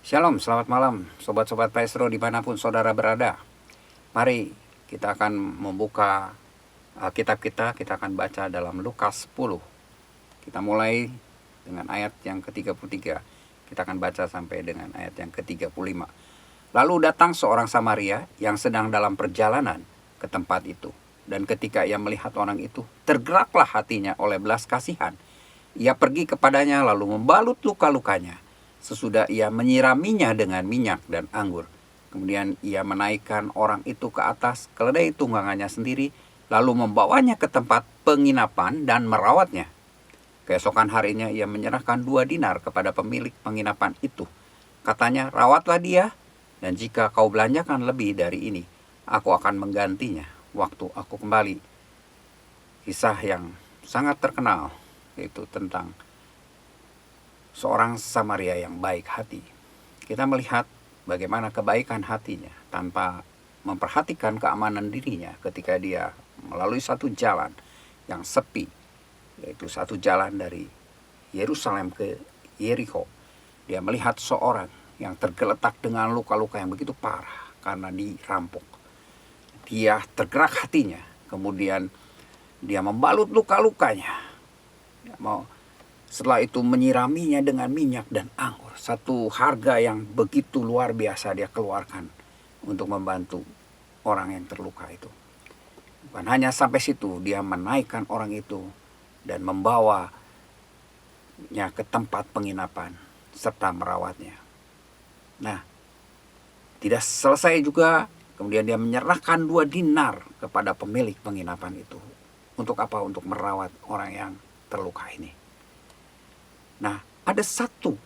Shalom, selamat malam sobat-sobat Maestro dimanapun saudara berada. Mari kita akan membuka kitab kita akan baca dalam Lukas 10. Kita mulai dengan ayat yang ke-33. Kita akan baca sampai dengan ayat yang ke-35. Lalu datang seorang Samaria yang sedang dalam perjalanan ke tempat itu. Dan ketika ia melihat orang itu, tergeraklah hatinya oleh belas kasihan. Ia pergi kepadanya lalu membalut luka-lukanya. Sesudah ia menyiraminya dengan minyak dan anggur. Kemudian ia menaikkan orang itu ke atas keledai tunggangannya sendiri, lalu membawanya ke tempat penginapan dan merawatnya. Keesokan harinya ia menyerahkan 2 dinar kepada pemilik penginapan itu. Katanya, rawatlah dia, dan jika kau belanjakan lebih dari ini, aku akan menggantinya waktu aku kembali. Kisah yang sangat terkenal, yaitu tentang seorang Samaria yang baik hati. Kita melihat bagaimana kebaikan hatinya tanpa memperhatikan keamanan dirinya ketika dia melalui satu jalan yang sepi, yaitu satu jalan dari Yerusalem ke Yeriko. Dia melihat seorang yang tergeletak dengan luka-luka yang begitu parah karena dirampok. Dia tergerak hatinya, kemudian dia membalut luka-lukanya. Setelah itu menyiraminya dengan minyak dan anggur. Satu harga yang begitu luar biasa dia keluarkan untuk membantu orang yang terluka itu. Bukan hanya sampai situ, dia menaikkan orang itu dan membawanya ke tempat penginapan serta merawatnya. Nah, tidak selesai juga, kemudian dia menyerahkan 2 dinar kepada pemilik penginapan itu. Untuk apa? Untuk merawat orang yang terluka ini. Nah, ada satu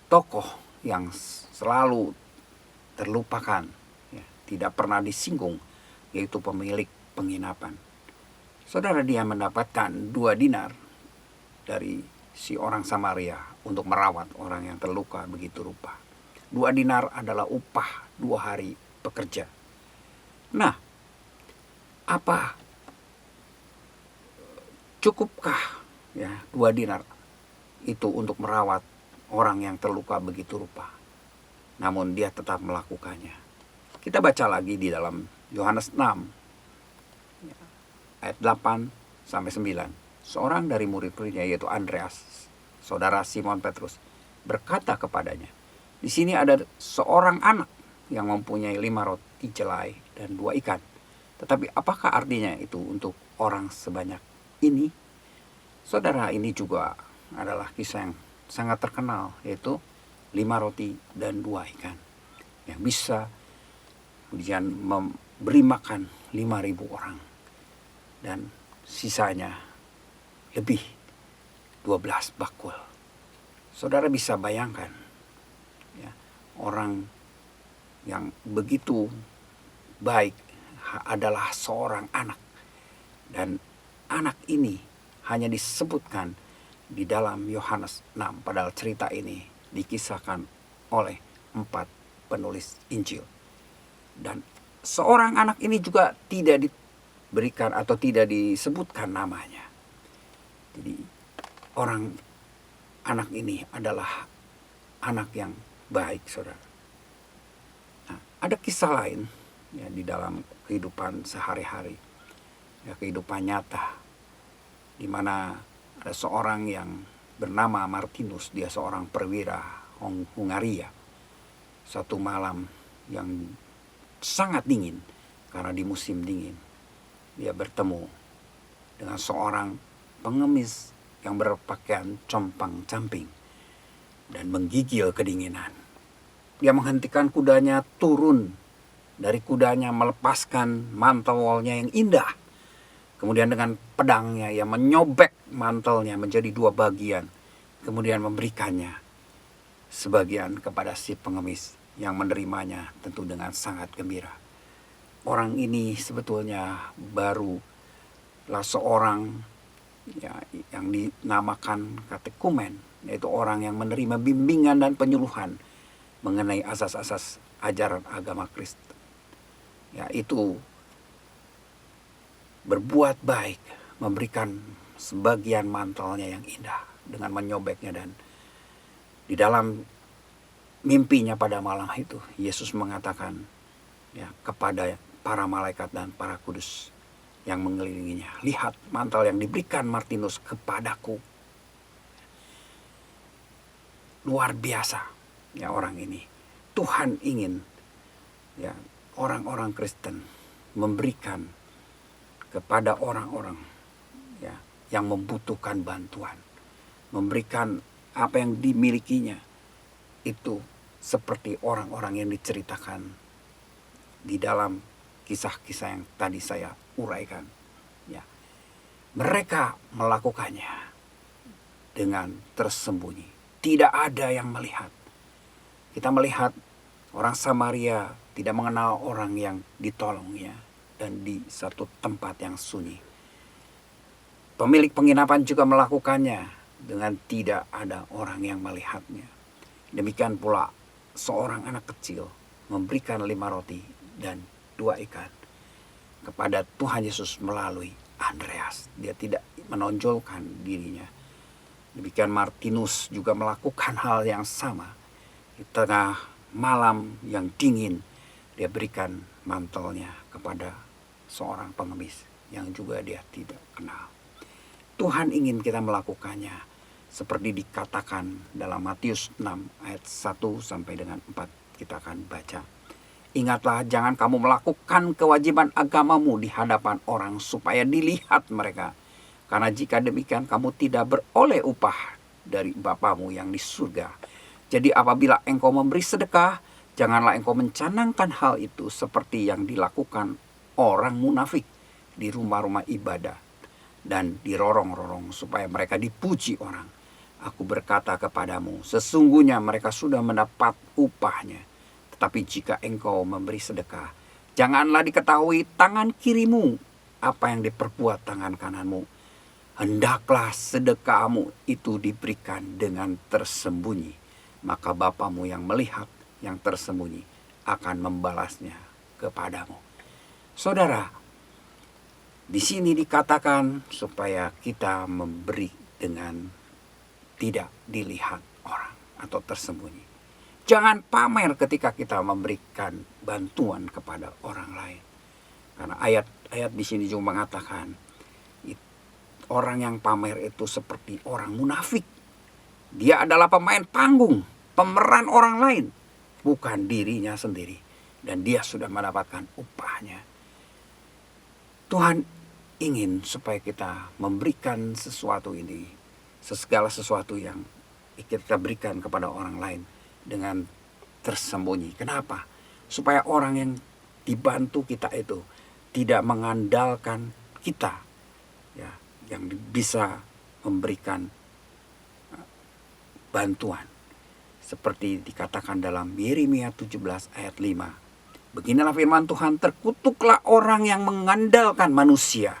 tokoh yang selalu terlupakan, ya, tidak pernah disinggung, yaitu pemilik penginapan. Saudara, dia mendapatkan 2 dinar dari si orang Samaria untuk merawat orang yang terluka begitu rupa. 2 dinar adalah upah 2 hari pekerja. Nah, apa cukupkah ya 2 dinar itu untuk merawat orang yang terluka begitu rupa? Namun dia tetap melakukannya. Kita baca lagi di dalam Yohanes 6 ayat 8 sampai 9. Seorang dari murid-muridnya yaitu Andreas, saudara Simon Petrus, berkata kepadanya, di sini ada seorang anak yang mempunyai 5 roti jelai dan 2 ikan. Tetapi apakah artinya itu untuk orang sebanyak ini? Saudara, ini juga adalah kisah yang sangat terkenal, yaitu 5 roti dan 2 ikan yang bisa kemudian memberi makan 5.000 orang, dan sisanya lebih 12 bakul. Saudara bisa bayangkan ya, orang yang begitu baik adalah seorang anak, dan anak ini hanya disebutkan di dalam Yohanes 6, padahal cerita ini dikisahkan oleh 4 penulis Injil. Dan seorang anak ini juga tidak diberikan atau tidak disebutkan namanya. Jadi anak ini adalah anak yang baik, saudara. Nah, ada kisah lain ya, di dalam kehidupan sehari-hari, ya, kehidupan nyata, di mana ada seorang yang bernama Martinus. Dia seorang perwira Hungaria. Satu malam yang sangat dingin, karena di musim dingin, dia bertemu dengan seorang pengemis yang berpakaian compang-camping dan menggigil kedinginan. Dia menghentikan kudanya, turun dari kudanya, melepaskan mantelnya yang indah. Kemudian dengan pedangnya ia menyobek mantelnya menjadi 2 bagian. Kemudian memberikannya sebagian kepada si pengemis yang menerimanya tentu dengan sangat gembira. Orang ini sebetulnya barulah seorang ya, yang dinamakan katekumen, yaitu orang yang menerima bimbingan dan penyuluhan mengenai asas-asas ajaran agama Kristen. Ya, itu berbuat baik, memberikan sebagian mantelnya yang indah dengan menyobeknya, dan di dalam mimpinya pada malam itu, Yesus mengatakan ya kepada para malaikat dan para kudus yang mengelilinginya, lihat mantel yang diberikan Martinus kepadaku. Luar biasa ya orang ini. Tuhan ingin ya orang-orang Kristen memberikan kepada orang-orang ya yang membutuhkan bantuan, memberikan apa yang dimilikinya itu seperti orang-orang yang diceritakan di dalam kisah-kisah yang tadi saya uraikan ya. Mereka melakukannya dengan tersembunyi, tidak ada yang melihat. Kita melihat orang Samaria tidak mengenal orang yang ditolongnya dan di satu tempat yang sunyi. Pemilik penginapan juga melakukannya dengan tidak ada orang yang melihatnya. Demikian pula seorang anak kecil memberikan 5 roti dan 2 ikan kepada Tuhan Yesus melalui Andreas. Dia tidak menonjolkan dirinya. Demikian Martinus juga melakukan hal yang sama. Di tengah malam yang dingin, dia berikan mantelnya kepada seorang pengemis yang juga dia tidak kenal. Tuhan ingin kita melakukannya seperti dikatakan dalam Matius 6 ayat 1 sampai dengan 4 kita akan baca. Ingatlah, jangan kamu melakukan kewajiban agamamu di hadapan orang supaya dilihat mereka. Karena jika demikian kamu tidak beroleh upah dari Bapamu yang di surga. Jadi apabila engkau memberi sedekah, janganlah engkau mencanangkan hal itu seperti yang dilakukan orang munafik di rumah-rumah ibadah dan di rorong-rorong supaya mereka dipuji orang. Aku berkata kepadamu, sesungguhnya mereka sudah mendapat upahnya. Tetapi jika engkau memberi sedekah, janganlah diketahui tangan kirimu apa yang diperbuat tangan kananmu. Hendaklah sedekahmu itu diberikan dengan tersembunyi, maka Bapamu yang melihat yang tersembunyi akan membalasnya kepadamu. Saudara, di sini dikatakan supaya kita memberi dengan tidak dilihat orang atau tersembunyi. Jangan pamer ketika kita memberikan bantuan kepada orang lain. Karena ayat-ayat di sini juga mengatakan orang yang pamer itu seperti orang munafik. Dia adalah pemain panggung, pemeran orang lain, bukan dirinya sendiri. Dan dia sudah mendapatkan upahnya. Tuhan ingin supaya kita memberikan sesuatu ini, segala sesuatu yang kita berikan kepada orang lain dengan tersembunyi. Kenapa? Supaya orang yang dibantu kita itu tidak mengandalkan kita, ya, yang bisa memberikan bantuan. Seperti dikatakan dalam Yeremia 17 ayat 5. Beginilah firman Tuhan, terkutuklah orang yang mengandalkan manusia.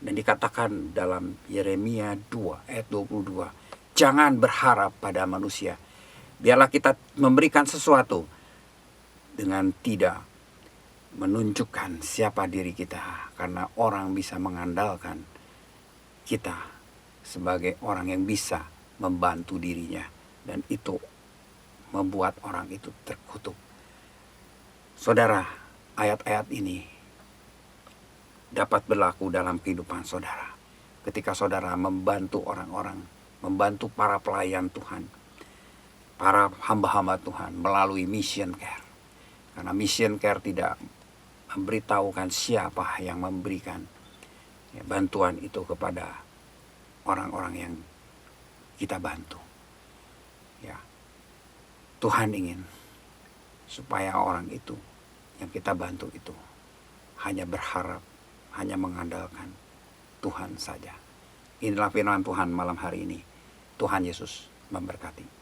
Dan dikatakan dalam Yeremia 2 ayat 22. Jangan berharap pada manusia. Biarlah kita memberikan sesuatu dengan tidak menunjukkan siapa diri kita. Karena orang bisa mengandalkan kita sebagai orang yang bisa membantu dirinya, dan itu membuat orang itu terkutuk. Saudara, ayat-ayat ini dapat berlaku dalam kehidupan saudara. Ketika saudara membantu orang-orang, membantu para pelayan Tuhan, para hamba-hamba Tuhan melalui mission care. Karena mission care tidak memberitahukan siapa yang memberikan bantuan itu kepada orang-orang yang kita bantu. Ya, Tuhan ingin supaya orang itu yang kita bantu itu hanya berharap, hanya mengandalkan Tuhan saja. Inilah firman Tuhan malam hari ini. Tuhan Yesus memberkati.